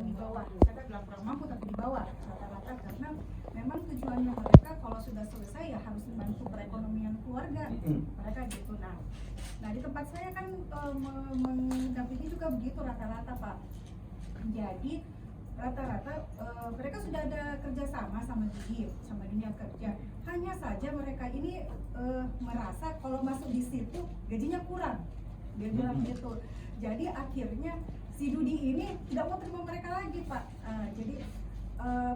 yang di bawah. Saya kan bilang kurang mampu tapi di bawah rata-rata, karena memang tujuannya mereka kalau sudah selesai ya harus membantu perekonomian keluarga mereka gitu. Nah di tempat saya kan mendampingi juga begitu rata-rata Pak. Jadi rata-rata mereka sudah ada kerjasama sama dunia kerja. Hanya saja mereka ini merasa kalau masuk di situ gajinya kurang, dia bilang gitu. Jadi akhirnya si Dudi ini tidak mau terima mereka lagi Pak. Jadi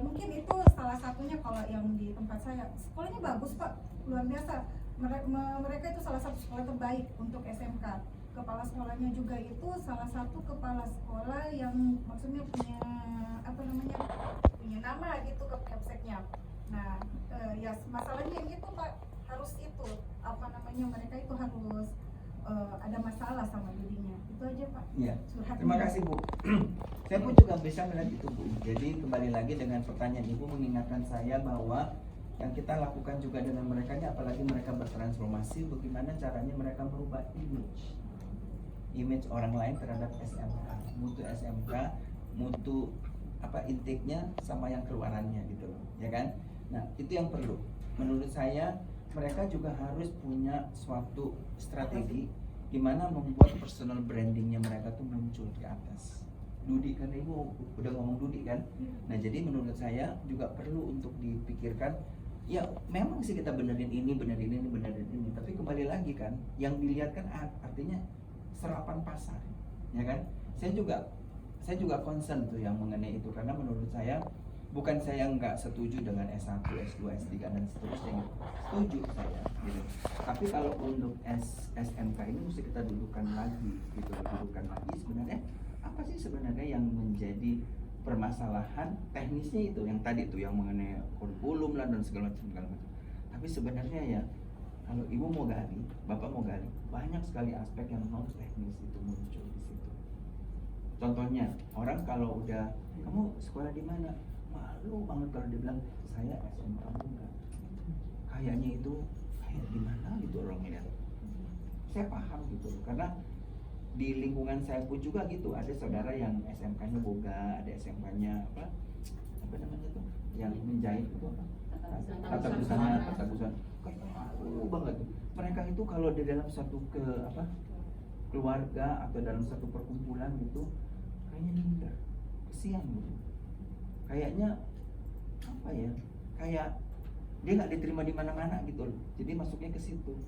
mungkin itu salah satunya. Kalau yang di tempat saya sekolahnya bagus Pak, luar biasa. Mereka itu salah satu sekolah terbaik untuk SMK. Kepala sekolahnya juga itu salah satu kepala sekolah yang maksudnya punya punya nama gitu ke Kepseknya. Nah ya masalahnya yang itu Pak, harus itu mereka itu harus ada masalah sama dirinya. Itu aja Pak. Iya. Surhatnya. Terima kasih Bu. Saya pun juga bisa melihat itu Bu. Jadi kembali lagi dengan pertanyaan Ibu mengingatkan saya bahwa yang kita lakukan juga dengan mereka, apalagi mereka bertransformasi, bagaimana caranya mereka merubah image orang lain terhadap SMK, mutu SMK, mutu intake-nya sama yang keluarannya gitu loh, ya kan? Nah itu yang perlu. Menurut saya mereka juga harus punya suatu strategi gimana membuat personal brandingnya mereka tuh muncul ke atas. Dudi kan Ibu udah ngomong Dudi kan? Nah jadi menurut saya juga perlu untuk dipikirkan. Ya memang sih kita benerin ini, tapi kembali lagi kan, yang dilihat kan artinya serapan pasar, ya kan? Saya juga concern tuh yang mengenai itu, karena menurut saya bukan saya nggak setuju dengan S1, S2, S3 dan seterusnya, setuju saya gitu. Tapi kalau untuk SMK ini mesti kita dudukkan lagi gitu, sebenarnya apa sih sebenarnya yang menjadi permasalahan teknisnya itu, yang tadi tuh yang mengenai kurikulum lah dan segala macam. Tapi sebenarnya ya kalau Ibu mau gali, Bapak mau gali, banyak sekali aspek yang non teknis itu muncul di situ. Contohnya orang kalau udah, kamu sekolah di mana? Malu banget kalau dia bilang saya SMK Bunga. Kayaknya itu kayak gimana gitu orang lihat. Saya paham gitu karena di lingkungan saya pun juga gitu, ada saudara yang SMK-nya boga, ada SMK-nya apa namanya tuh yang menjahit itu apa? Tata busana, kayak malu banget. Mereka itu kalau di dalam satu keluarga atau dalam satu perkumpulan gitu, kayaknya minder, kesian gitu. Kayaknya apa ya? Kayak dia nggak diterima di mana-mana gitu loh. Jadi masuknya ke situ.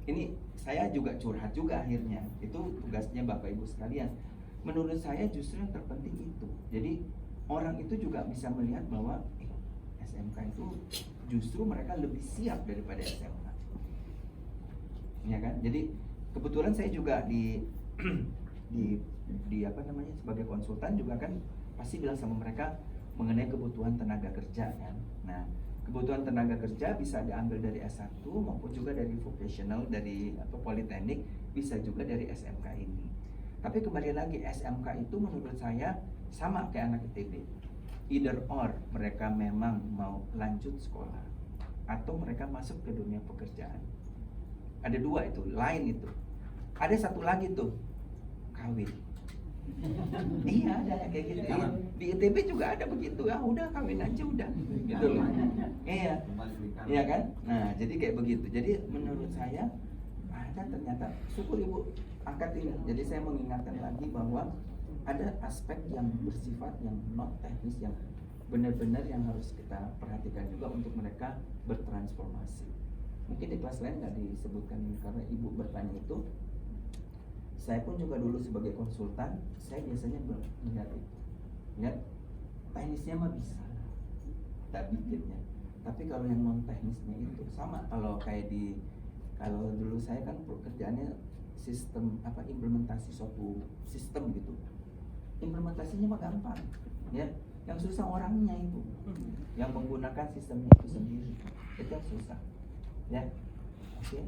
Ini saya juga curhat juga akhirnya. Itu tugasnya Bapak Ibu sekalian. Menurut saya justru yang terpenting itu. Jadi orang itu juga bisa melihat bahwa SMK itu justru mereka lebih siap daripada SMK. Ya kan? Jadi kebetulan saya juga di sebagai konsultan juga kan pasti bilang sama mereka mengenai kebutuhan tenaga kerja kan. Nah, kebutuhan tenaga kerja bisa diambil dari S1 maupun juga dari vocational, dari politeknik, bisa juga dari SMK ini. Tapi kembali lagi, SMK itu menurut saya sama kayak anak ITB. Either or, mereka memang mau lanjut sekolah atau mereka masuk ke dunia pekerjaan. Ada dua itu, lain itu. Ada satu lagi tuh, kawin. Iya ada kayak gitu. Di ITB juga ada begitu, ya udah kawin aja udah gitu loh. Iya kan? Nah jadi kayak begitu. Jadi menurut saya ada ternyata, syukur Ibu angkat ini. Jadi saya mengingatkan lagi bahwa ada aspek yang bersifat yang non teknis, yang benar-benar yang harus kita perhatikan juga untuk mereka bertransformasi. Mungkin di kelas lain nggak disebutkan ini karena Ibu bertanya itu. Saya pun juga dulu sebagai konsultan, saya biasanya melihat itu, lihat teknisnya mah bisa, tak bikinnya. Tapi kalau yang non teknisnya itu sama, kalau dulu saya kan pekerjaannya sistem implementasi suatu sistem gitu. Implementasinya mah gampang, ya. Yang susah orangnya itu, yang menggunakan sistemnya itu sendiri, itu yang susah, ya. Oke.